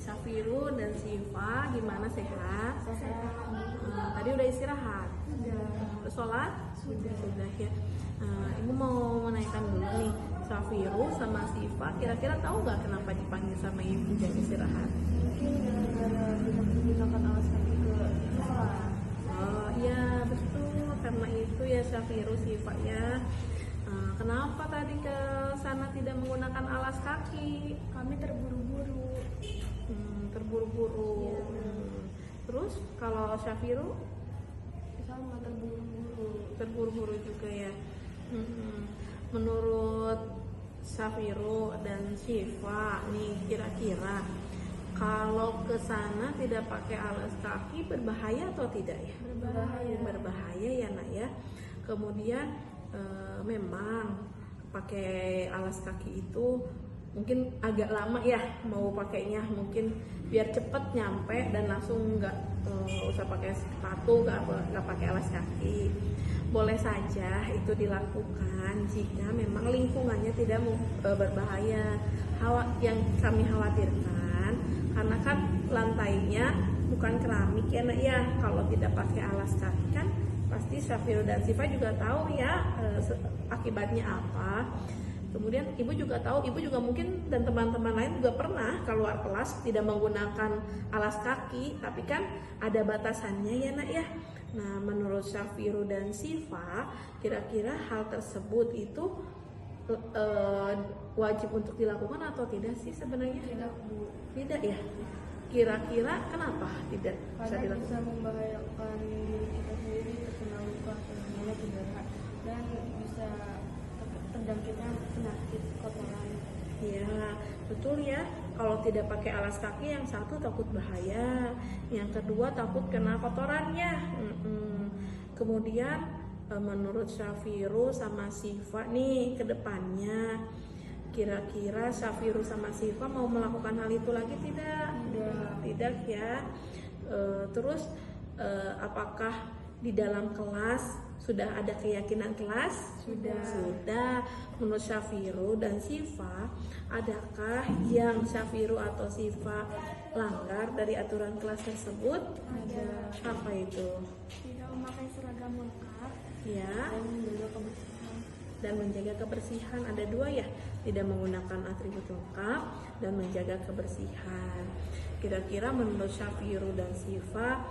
Syafiru dan Sifa gimana, sehat? Sehat. Tadi udah istirahat? Udah sholat? Sudah ya. Ibu mau menanyakan dulu nih, Syafiru sama Sifa kira-kira tahu nggak kenapa dipanggil sama ibu jam istirahat? Mungkin gara-gara menggunakan alas kaki ke sekolah. Oh iya betul, karena itu ya Syafiru, Sifa ya. Kenapa tadi ke sana tidak menggunakan alas kaki? Kami terburu-buru. Terburu-buru. Iya. Terus kalau Syafiru? Sama terburu-buru. Terburu-buru juga ya. Menurut Syafiru dan Sifa nih, kira-kira kalau ke sana tidak pakai alas kaki berbahaya atau tidak ya? Berbahaya ya nak ya. Kemudian memang pakai alas kaki itu mungkin agak lama ya mau pakainya, mungkin biar cepet nyampe dan langsung nggak usah pakai sepatu, nggak pakai alas kaki. Boleh saja itu dilakukan jika memang lingkungannya tidak berbahaya. Yang kami khawatirkan karena kan lantainya bukan keramik ya nak ya, kalau tidak pakai alas kaki kan pasti Syafiru dan Sifa juga tahu ya akibatnya apa. Kemudian ibu juga tahu, ibu juga mungkin dan teman-teman lain juga pernah keluar kelas tidak menggunakan alas kaki, tapi kan ada batasannya ya nak ya. Nah menurut Syafiru dan Sifa kira-kira hal tersebut itu wajib untuk dilakukan atau tidak sih sebenarnya? Tidak, Bu. Tidak ya? Kira-kira kenapa tidak bisa Karena dilakukan? bisa membahayakan diri kita sendiri, terkena luka, terkena cedera, dan bisa terjangkitnya penyakit kotoran. Ya, betul ya. Kalau tidak pakai alas kaki, yang satu takut bahaya, yang kedua takut kena kotorannya. Kemudian menurut Syafiru sama Sifa nih ke depannya, kira-kira Syafiru sama Sifa mau melakukan hal itu lagi tidak? Tidak ya. Terus apakah di dalam kelas sudah ada keyakinan kelas? Sudah. Menurut Syafiru dan Sifa, adakah yang Syafiru atau Sifa langgar dari aturan kelas tersebut? Ada. Apa itu? Tidak memakai seragam lengkap Ya, dan menjaga kebersihan. dan menjaga kebersihan. Ada dua ya, tidak menggunakan atribut lengkap dan menjaga kebersihan. Kira-kira menurut Syafiru dan Sifa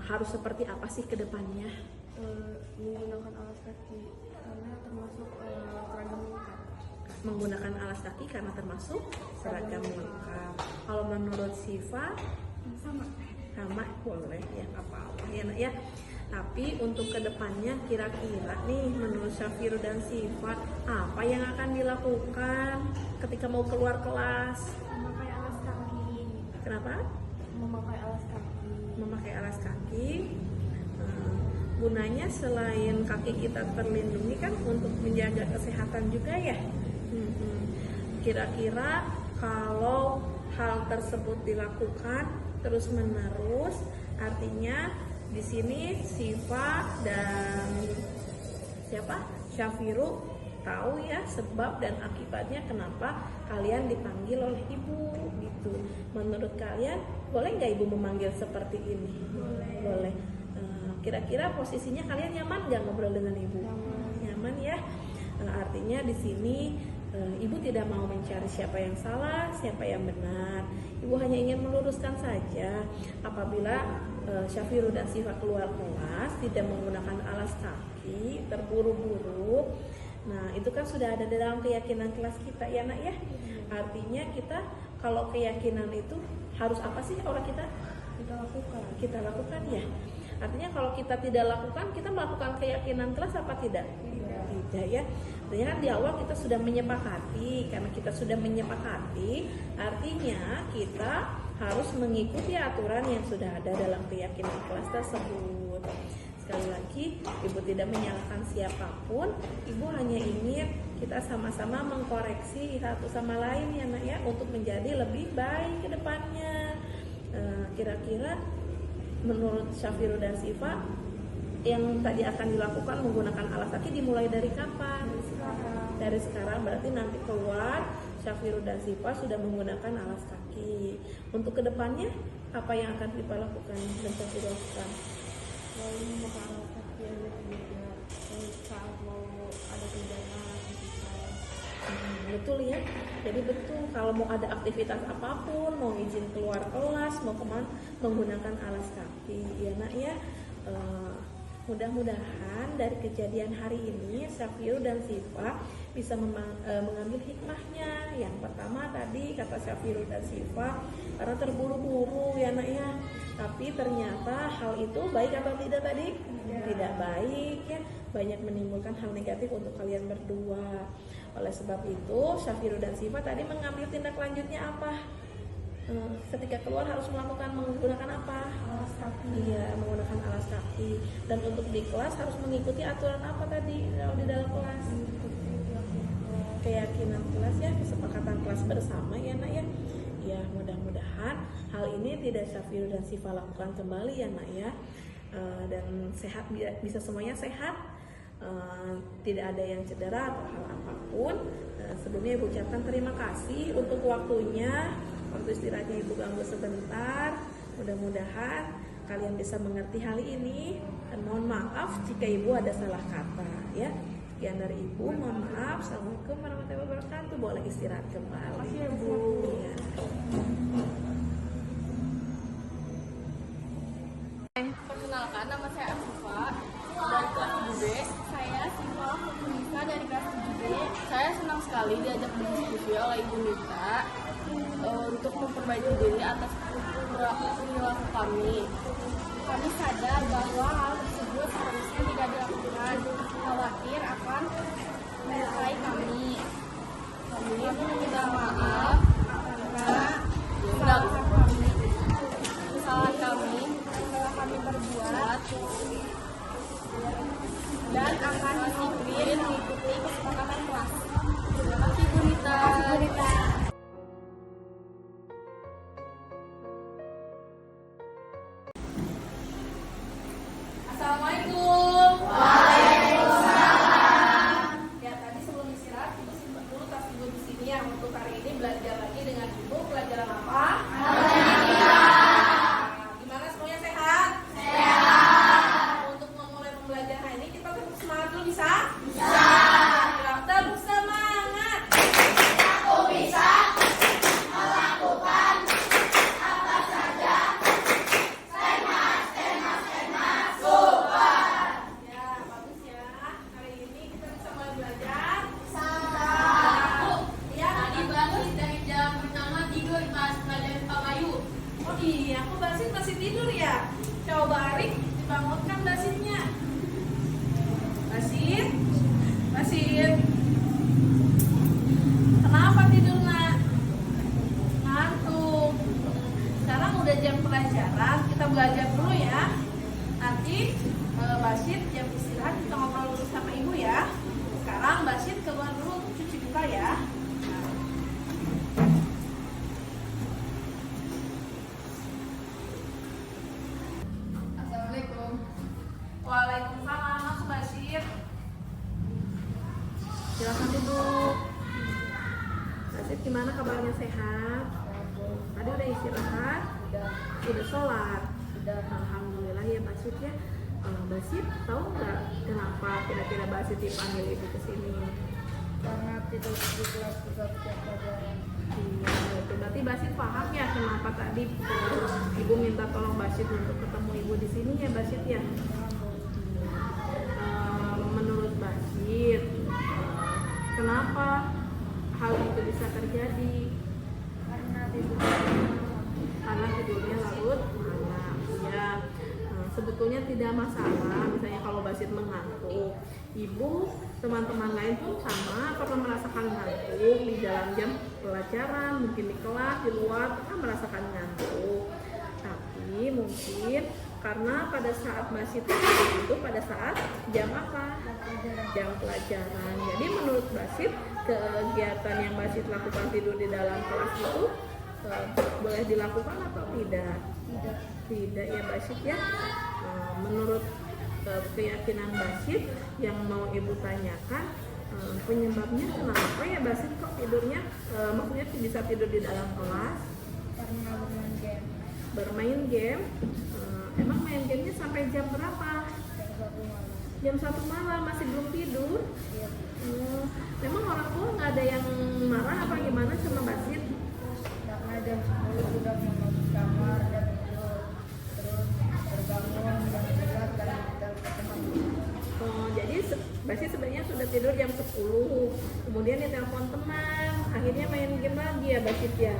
harus seperti apa sih ke depannya? Menggunakan alas kaki karena termasuk seragam lengkap. Menggunakan alas kaki karena termasuk seragam lengkap. Kalau menurut Sifa sama boleh ya, nggak apa-apa ya nak ya. Tapi untuk kedepannya kira-kira nih menurut Syafiru dan Sifa apa yang akan dilakukan ketika mau keluar kelas? Memakai alas kaki. Kenapa? Memakai alas kaki. Memakai alas kaki gunanya selain kaki kita terlindungi kan untuk menjaga kesehatan juga ya. Kira-kira kalau hal tersebut dilakukan terus menerus, artinya di sini Sifa dan Syafiru tahu ya sebab dan akibatnya kenapa kalian dipanggil oleh ibu gitu. Menurut kalian boleh nggak ibu memanggil seperti ini? Boleh. Kira-kira posisinya kalian nyaman nggak ngobrol dengan ibu? Nyaman ya. Artinya di sini ibu tidak mau mencari siapa yang salah, siapa yang benar. Ibu hanya ingin meluruskan saja apabila Syafiru dan Sifa keluar kelas tidak menggunakan alas kaki, terburu-buru. Nah itu kan sudah ada dalam keyakinan kelas kita ya nak ya. Artinya kita kalau keyakinan itu harus apa sih orang kita lakukan ya. Artinya kalau kita tidak lakukan, kita melakukan keyakinan kelas apa tidak? Tidak ya. Artinya kan di awal kita sudah menyepakati. Karena kita sudah menyepakati, artinya kita harus mengikuti aturan yang sudah ada dalam keyakinan kelas tersebut. Sekali lagi, ibu tidak menyalahkan siapapun. Ibu hanya ingin kita sama-sama mengkoreksi satu sama lain ya nak ya, untuk menjadi lebih baik ke depannya. Kira-kira menurut Syafiru dan Sifa yang tadi akan dilakukan menggunakan alas kaki dimulai dari kapan? Dari sekarang berarti nanti keluar Syafirul dan Sifa sudah menggunakan alas kaki. Untuk kedepannya apa yang akan Sifa lakukan dan Syafirul lakukan? Lalu memakai alas kaki yang juga saat mau ada kegiatan aktivitas. Betul ya, jadi betul kalau mau ada aktivitas apapun, mau izin keluar kelas, mau kemana, menggunakan alas kaki ya nak ya. Mudah-mudahan dari kejadian hari ini Syafirul dan Sifa bisa mengambil hikmahnya. Yang pertama tadi kata Syafirul dan Sifa, karena terburu-buru ya nak ya, tapi ternyata hal itu baik atau tidak tadi? Tidak baik ya, banyak menimbulkan hal negatif untuk kalian berdua. Oleh sebab itu Syafirul dan Sifa tadi mengambil tindak lanjutnya apa? Ketika keluar harus menggunakan apa? Alas kaki. Iya, menggunakan alas kaki. Dan untuk di kelas harus mengikuti aturan apa tadi kalau di dalam kelas? Keyakinan kelas ya, kesepakatan kelas bersama ya nak ya. Ya, mudah-mudahan hal ini tidak Syafirul dan Sifa lakukan kembali ya nak ya. Dan sehat, bisa semuanya sehat. Tidak ada yang cedera atau hal apapun. Sebelumnya Ibu ucapkan terima kasih untuk waktunya. Waktu istirahatnya Ibu ganggu sebentar. Mudah-mudahan kalian bisa mengerti hal ini. Dan mohon maaf jika Ibu ada salah kata ya. Sekian dari Ibu, mohon maaf. Assalamualaikum warahmatullahi wabarakatuh. Boleh istirahat kembali. Makasih ya Bu. Ya. Perkenalkan, nama saya Asifa dari kelas 7B. Saya Sifa Nisa dari kelas 7B. Saya senang sekali diajak berdiskusi oleh Ibu Nita untuk memperbaiki diri atas perilaku kami. Kami sadar bahwa hal tersebut seharusnya tidak dilakukan, khawatir akan melukai kami. Kami meminta maaf karena kesalahan kami telah kami berbuat dan akan disiplin mengikuti kesepakatan kelas. Terima kasih Bu Nita. Assalamualaikum. Waalaikumsalam. Ya tadi sebelum istirahat Ibu simpan dulu tas Ibu di sini ya. Untuk hari ini belajar lagi dengan Ibu pelajaran apa? Matematika. Gimana semuanya sehat? Sehat. Untuk memulai pembelajaran ini kita tetap semangat dulu bisa? Bisa. Tetap semangat. Aku bisa melakukan apa saja. Ya, bagus ya. Hari ini kita bisa mulai belajar. Ya, Tadi Basit dari jam pertama tidur pas pelajaran Pak Bayu. oh iya, aku Basit masih tidur ya. Coba Arik dibangunkan Basitnya. Basit, Basit. Kenapa tidur nak? Ngantuk. Sekarang udah jam pelajaran, kita belajar dulu ya. Nanti Basit jam istirahat kita ngobrol dulu sama Ibu ya. Sekarang Basit keluar dulu untuk cuci muka ya. Assalamualaikum. Waalaikumsalam, masuk Basit. Silakan duduk. Basit gimana kabarnya, sehat? Tadi udah istirahat? Udah sholat? Alhamdulillah ya Basit ya. Basit tahu nggak kenapa kira-kira Basit dipanggil Ibu ke sini? Karena tidur di kelas setiap pelajaran. Iya, betul. Berarti Basit paham ya kenapa tadi Ibu minta tolong Basit untuk ketemu Ibu di sini ya Basit ya. Menurut Basit, kenapa hal itu bisa terjadi? Karena Tidurnya larut malam. Ya, sebetulnya tidak masalah. Misalnya kalau Basit mengantuk, Ibu, teman-teman lain pun sama pernah merasakan ngantuk di dalam jam pelajaran, mungkin di kelas, di luar pernah merasakan ngantuk. Tapi mungkin karena pada saat Basit tidur itu pada saat jam apa? Jam pelajaran. Jadi menurut Basit, kegiatan yang Basit lakukan tidur di dalam kelas itu boleh dilakukan atau tidak? Tidak ya Basit ya. Menurut keyakinan Basit yang mau Ibu tanyakan, Penyebabnya kenapa ya Basit kok tidurnya maksudnya bisa tidur di dalam kelas? Karena bermain game. Bermain game. Emang main gamenya sampai jam berapa? Jam 1 malam. Jam 1 malam masih belum tidur? Iya. Memang orang tua nggak ada yang marah apa gimana sama Basit? Karena jam 10 sudah mau masuk kamar dan tidur. Terus terbangun jam 11 dan kita teman. Jadi Basit sebenarnya sudah tidur jam 10, kemudian dia telepon teman, akhirnya main game lagi ya Basit ya.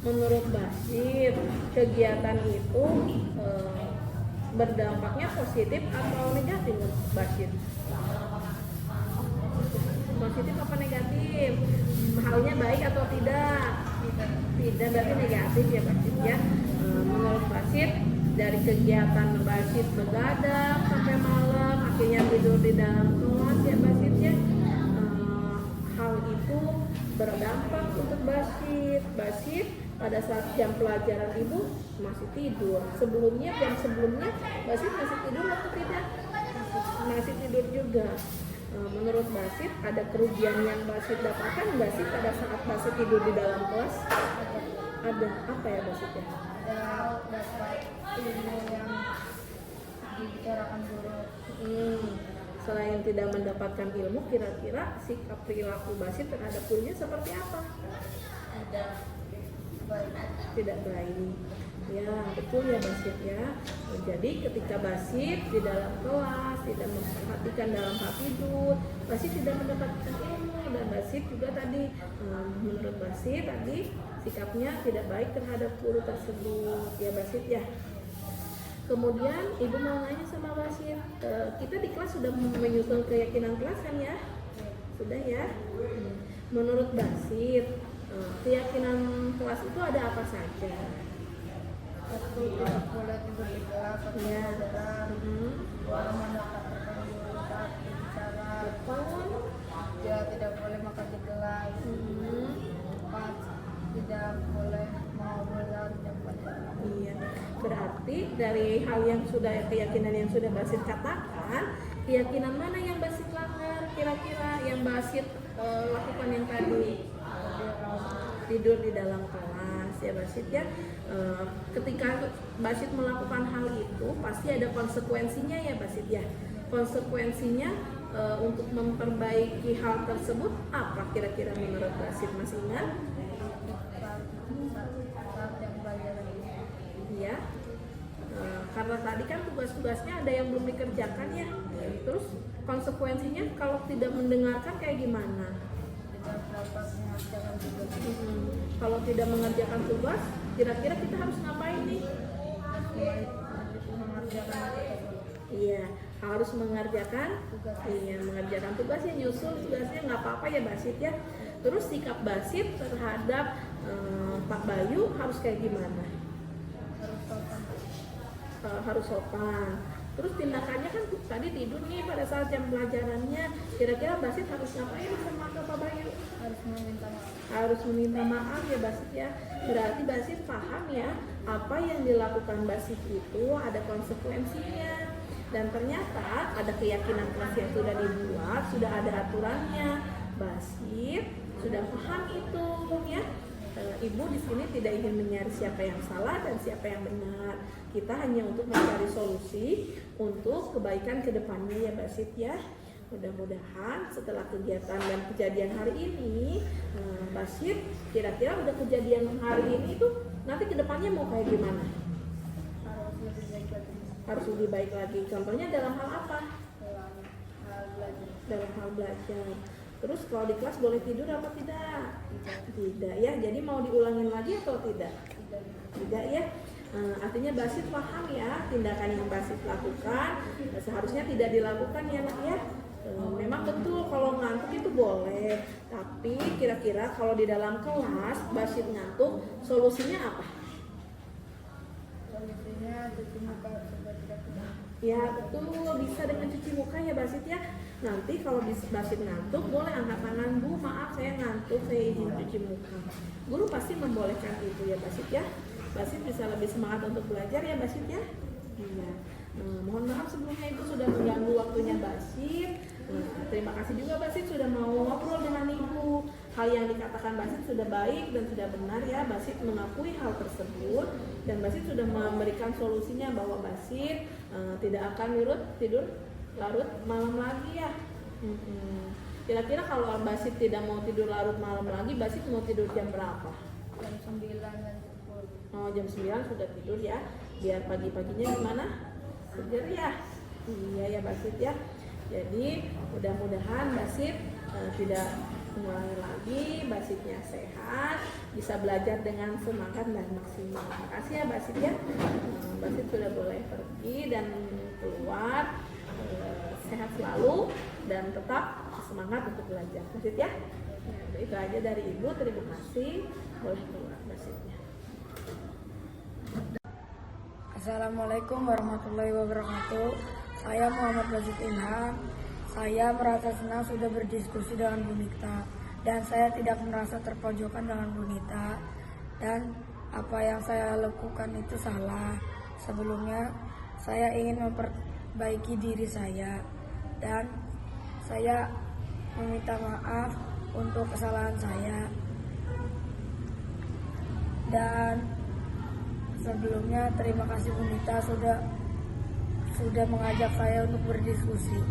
Menurut Basit, kegiatan itu berdampaknya positif atau negatif Basit? Positif apa negatif? Halnya baik atau tidak? Tidak, berarti negatif ya Basit ya. Menurut Basit, dari kegiatan Basit begadang sampai malam, akhirnya tidur di dalam kelas ya Basit ya. Hal itu berdampak untuk Basit. Basit pada saat jam pelajaran ibu masih tidur. Jam sebelumnya Basit masih tidur atau tidak? Masih tidur juga. Menurut Basit ada kerugian yang Basit dapatkan nggak sih pada saat Basit tidur di dalam kelas? Ada apa ya Basit ya? Ada dapat ilmu yang dibicarakan guru. Selain tidak mendapatkan ilmu, kira-kira sikap perilaku Basit terhadap gurunya seperti apa? Ada baik. Tidak baik. Ya, betul ya Basit ya. Jadi ketika Basit di dalam kelas tidak memperhatikan dalam hal tidur, Basit tidak mendapatkan ilmu, dan Basit juga tadi menurut Basit tadi sikapnya tidak baik terhadap guru tersebut ya Basit ya. Kemudian ibu mau nanya sama Basit, kita di kelas sudah menyusun keyakinan kelas kan ya? Sudah ya. Menurut Basit, keyakinan kelas itu ada apa saja? Satu, tidak boleh tidur di kelas atau Ya. pelajaran. Dua, mendapatkan guru saat berbicara. Betul. Tiga, tidak boleh makan di kelas. Empat, tidak boleh mengobrol saat jam pelajaran. Iya, berarti dari hal yang sudah keyakinan yang sudah Basit katakan, keyakinan mana yang Basit langgar kira-kira yang Basit lakukan yang tadi? Tidur di dalam kelas ya Basit ya. Ketika Basit melakukan hal itu pasti ada konsekuensinya ya Basit ya. Konsekuensinya untuk memperbaiki hal tersebut apa kira-kira menurut Basit? Masih ingat? Saat jam pelajaran. Iya. Karena tadi kan tugas-tugasnya ada yang belum dikerjakan ya. Terus konsekuensinya kalau tidak mendengarkan kayak gimana? Tidak dapat mengerjakan tugas. Kalau tidak mengerjakan tugas, kira-kira kita harus ngapain nih? Mengerjakan tugas. Iya, harus mengerjakan Tugas. Iya, mengerjakan tugasnya, nyusul tugasnya nggak apa-apa ya Basit ya. Terus sikap Basit terhadap Pak Bayu harus kayak gimana? Harus sopan. Harus sopan. Terus tindakannya kan tadi tidur nih pada saat jam pelajarannya. Kira-kira Basit harus ngapain sama Pak Bayu? Harus meminta maaf. Harus meminta maaf ya Basit ya. Berarti Basit paham ya, apa yang dilakukan Basit itu ada konsekuensinya. Dan ternyata ada keyakinan kelas yang sudah dibuat, sudah ada aturannya. Basit sudah paham itu ya. Ibu di sini tidak ingin mencari siapa yang salah dan siapa yang benar. Kita hanya untuk mencari solusi untuk kebaikan kedepannya ya Basit ya. Mudah-mudahan setelah kegiatan dan kejadian hari ini, Basit kira-kira udah kejadian hari ini tuh nanti kedepannya mau kayak gimana? Harus lebih baik lagi. Harus lebih baik lagi. Contohnya dalam hal apa? Dalam hal belajar. Dalam hal belajar. Terus kalau di kelas boleh tidur apa tidak? Tidak ya. Jadi mau diulangin lagi atau tidak? Tidak ya. Artinya Basit paham ya tindakan yang Basit lakukan seharusnya tidak dilakukan ya nak ya. Memang betul kalau ngantuk itu boleh, tapi kira-kira kalau di dalam kelas Basit ngantuk, solusinya apa? Solusinya cuci muka supaya tidak kena. Ya betul, bisa dengan cuci muka ya Basit ya. Nanti kalau Basit ngantuk boleh angkat tangan, Bu maaf saya ngantuk, saya izin cuci muka. Guru pasti membolehkan itu ya Basit ya. Basit bisa lebih semangat untuk belajar ya Basit ya. Iya. Mohon maaf sebelumnya itu sudah mengganggu waktunya Basit. terima kasih juga Basit sudah mau ngobrol dengan Ibu. Hal yang dikatakan Basit sudah baik dan sudah benar ya. Basit mengakui hal tersebut dan Basit sudah memberikan solusinya bahwa Basit tidak akan tidur larut malam lagi ya. Kira-kira kalau Basit tidak mau tidur larut malam lagi, Basit mau tidur jam berapa? Jam 9 dan 10. Oh, jam 9 sudah tidur ya. Biar pagi-paginya gimana? Seger ya. Iya ya Basit ya. Jadi mudah-mudahan Basit tidak mengulangi lagi, Basitnya sehat, bisa belajar dengan semangat dan maksimal. Makasih ya Basit ya. Basit sudah boleh pergi dan keluar, sehat selalu dan tetap semangat untuk belajar. Basit ya. Ya, itu aja dari Ibu. Terima kasih. Boleh keluar Basitnya. Assalamualaikum warahmatullahi wabarakatuh. Saya Muhammad Basit Ilham. Saya merasa senang sudah berdiskusi dengan Bu Nita dan saya tidak merasa terpojokan dengan Bu Nita dan apa yang saya lakukan itu salah. Sebelumnya saya ingin memperbaiki diri saya dan saya meminta maaf untuk kesalahan saya. Dan sebelumnya terima kasih Bu Nita sudah mengajak saya untuk berdiskusi.